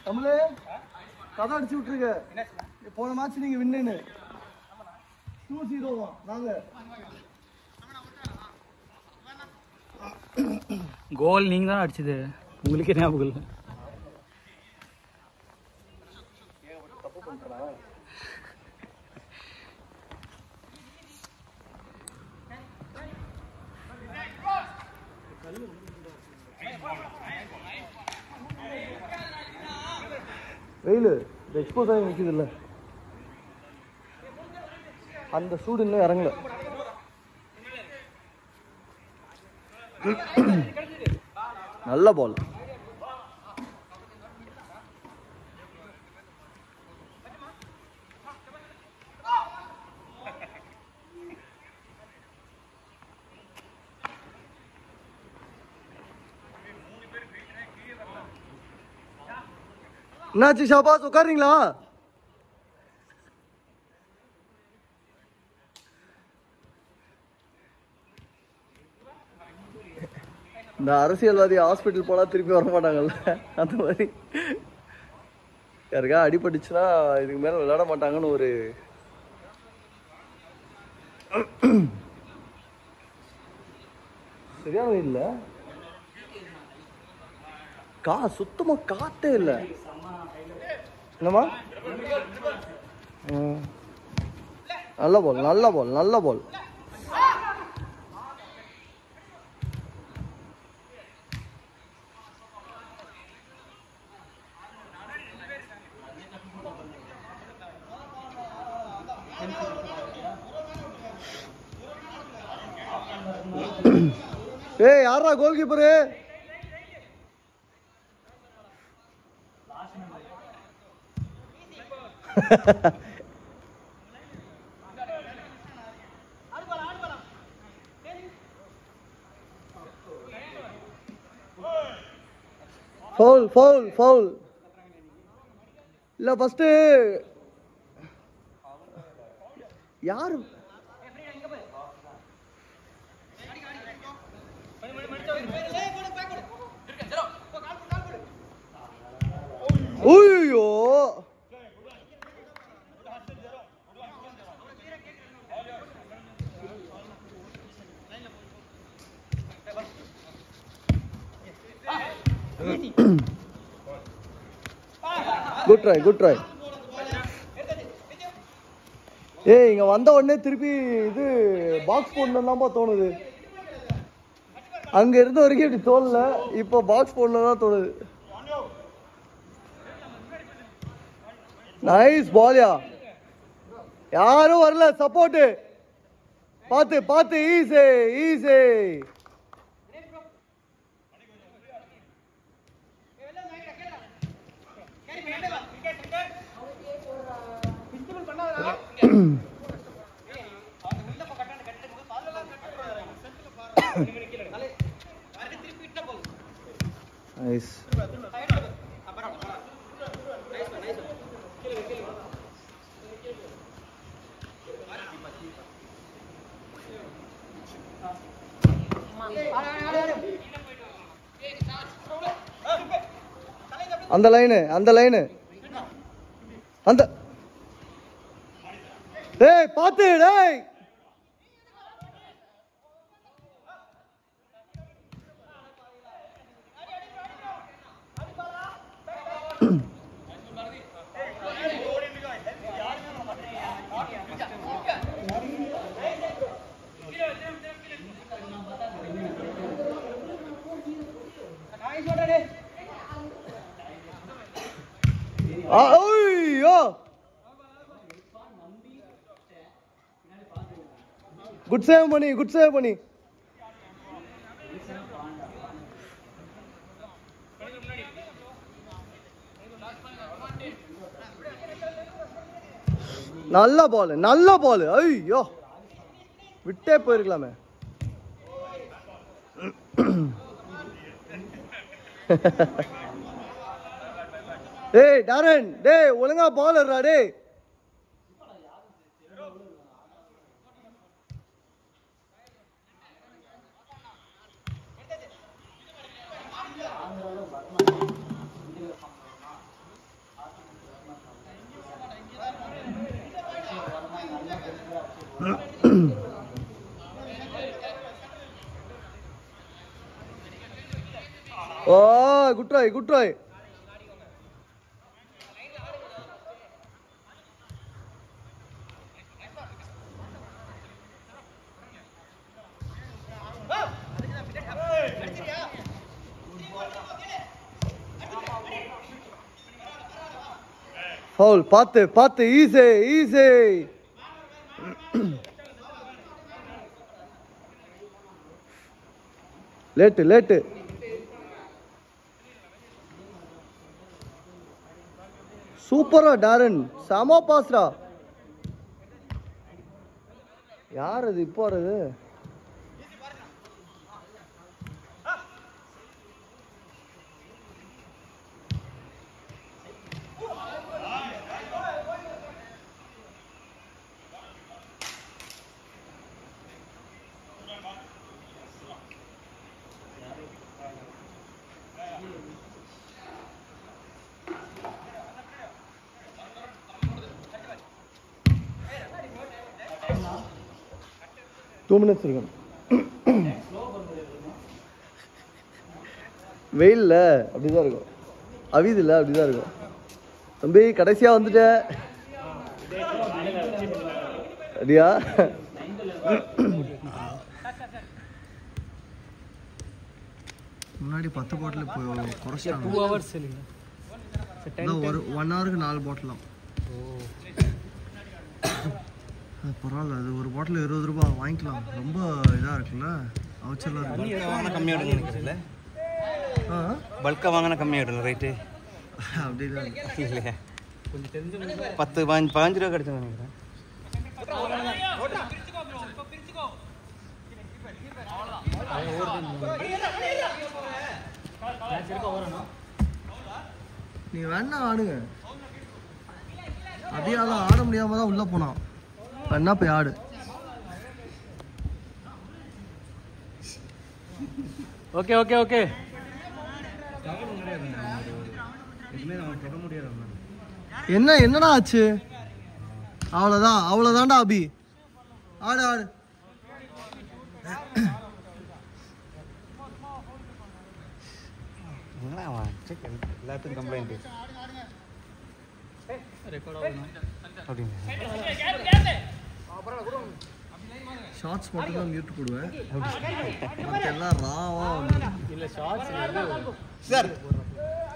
தமிழே கதை அடிச்சு விட்டுருங்க. போன மேட்ச் நீங்க வின்னு 2-0 நாங்க. கோல் நீங்க தான் அடிச்சது, உங்களுக்கே ஞாபகம் இல்லை. வெயில் எக்ஸ்போஸ் ஆகி நிற்குது இல்லை, அந்த சூடு இன்னும் இறங்கல. நல்ல பால். என்னாச்சு ஷாபாஸ், உட்காருங்களா? இந்த அரசியல்வாதி ஹாஸ்பிட்டல் போனால் திருப்பி வர மாட்டாங்கல்ல, அந்த மாதிரி யாருக்கா அடிபட்டுச்சுன்னா இதுக்கு மேலே விளையாட மாட்டாங்கன்னு ஒரு சரியான இல்லை. சுத்தமாக காத்தே இல்லை. என்னம்மா? நல்ல பால், நல்ல பால், நல்ல பால். ஏய் யாரா goal keeper? Foul foul foul இல்ல. ஃபர்ஸ்ட் யாரு? ஐயோ குட் ட்ரை, குட் ட்ரை. ஏய் இங்க வந்த உடனே திருப்பி இது பாக்ஸ் போடணும் தான் தோணுது. அங்க இருந்த வரைக்கும் இப்படி தோணல, இப்போ பாக்ஸ் போடணும் தான் தோணுது. நைஸ் பால்யா, யாரும் வரல சப்போர்ட். பாத்து பாத்து, ஈஸி ஈஸி. நைஸ். அந்த லைனு, அந்த லைனு, அந்த டேய் பாத்து டேய். ஐயோ குட் சேவ் பண்ணி, குட் சேவ் பண்ணி. நல்ல பால் ஐயோ விட்டே போயிருக்கலாமே. டேய் டாரன் டேய் ஒழுங்கா பால் எடுறா டேய். Oh, good try, good try. Foul, path, easy. Late. சூப்பரா டாரன் சாமா பாஸ்ரா. யார் அது இப்போ வர்றது? Two minutes இருக்கும். வெயில்ல அப்படிதான் இருக்கும். அவிதில்ல அப்படிதான் இருக்கும். தம்பி கடைசியா வந்துட்ட அப்படியா? முன்னாடி 10 பாட்டில் குறைச்சிட்டாங்க. 2 hours இல்லைங்க. ஒரு 1 ஹவருக்கு 4 பாட்டிலாம். பரவாயில்ல, அது ஒரு பாட்டில் 20 ரூபா வாங்கிக்கலாம். ரொம்ப இதாக இருக்குல்ல, அவச்சரில் இருக்கு. வாங்கினா கம்மியாக நினைக்கிறீங்கள? பல்காக வாங்கினா கம்மியாகிடும் ரைட்டு. அப்படி தான் இல்லையா? கொஞ்சம் தெரிஞ்சு 10-15 ரூபா கிடைச்சா நினைக்கிறேன். நீ வேணா ஆடுங்க. அதையால ஆட முடியாம தான் உள்ள போனான். வேணா போய் ஆடு. ஓகே என்னடா ஆச்சு? அவ்வளவுதான்டா அபி. ஆடு எல்லாத்துக்கும் கம்ப்ளைண்ட் ஷார்ட்ஸ் மட்டும் தான் மியூட் போடுவேன். எல்லாம் ராவா இல்ல ஷார்ட்ஸ் சார்.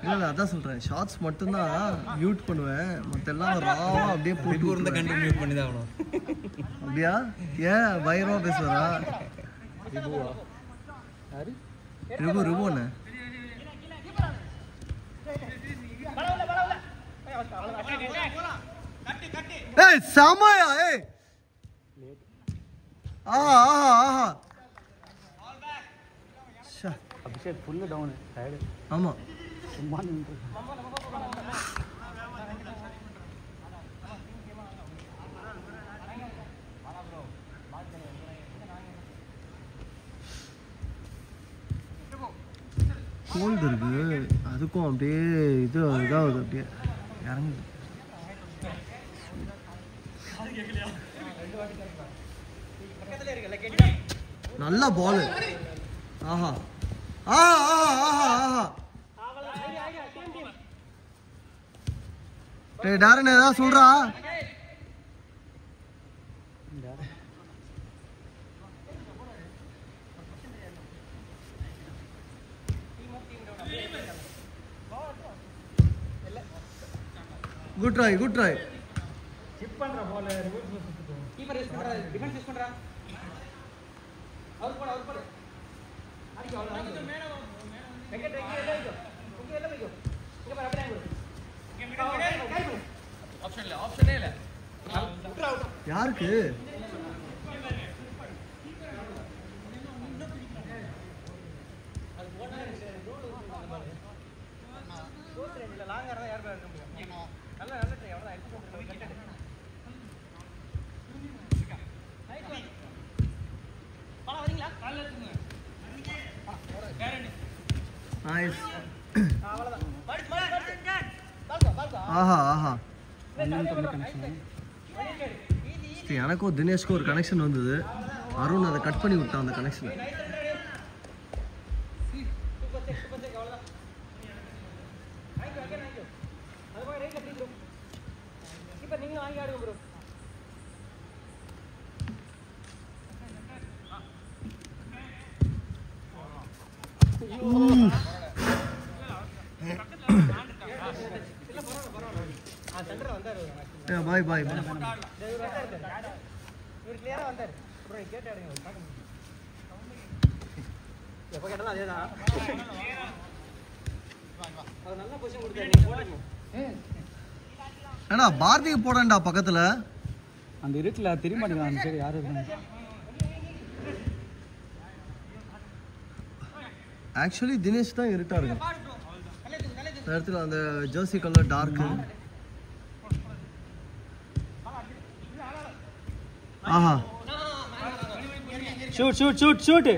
இல்லை அதான் சொல்கிறேன், ஷார்ட்ஸ் மட்டும்தான் மியூட் பண்ணுவேன். மற்றெல்லாம் ராவா அப்படியே போட்டு இருந்தால் கண்டிப்பாக மியூட் பண்ணி தான் ஆகணும். அப்படியா? ஏன் பயங்கரமாக பேசுவாரா? ருபோண்ணே. ஏய் சமயா ஏய். ஆஹா அபிஷேக் ஃபுல்லு டவுன் சைடு. ஆமா சும்மா நின்று கோல்டு இருக்கு, அதுக்கும் அப்படியே இதாகுது, அப்படியே இறங்குது. நல்ல பால். ஆஹா டேய் டாரன் ஏதாவது சொல்றா? Good try. சிப் பண்ற பால் ரிவர்ஸ் சுத்துது. கீப்பர் ரிஸ்க் பண்றா, டிஃபென்ஸ் ரிஸ்க் பண்றா. அவுட் போடு. அடிக்கு அவ்வளவு மேல வெங்கட் எல்லாம் போய்க்கோ. இங்க பாரு அப்படியே போடு. யாருக்கு நைஸ் ஆஹா ஆஹா எனக்கும் தினேஷ்க்கும் ஒரு கனெக்ஷன் வந்தது அருண் அதை கட் பண்ணி விட்டான் அந்த கனெக்ஷன் பாய் பாய் ஏன்னா பாரதிக்கு போடண்டா பக்கத்துல அந்த இருட்டுல தெரிய மாட்டேங்குது சரி யாரு ஆக்சுவலி தினேஷ் தான் இருட்டா இருக்கும் இந்த இடத்துல அந்த ஜெர்சி கலர் டார்க் ஆஹா ஷூட் ஷூட் ஷூட் ஷூட்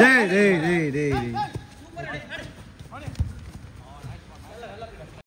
டேய் டேய் டேய் டேய்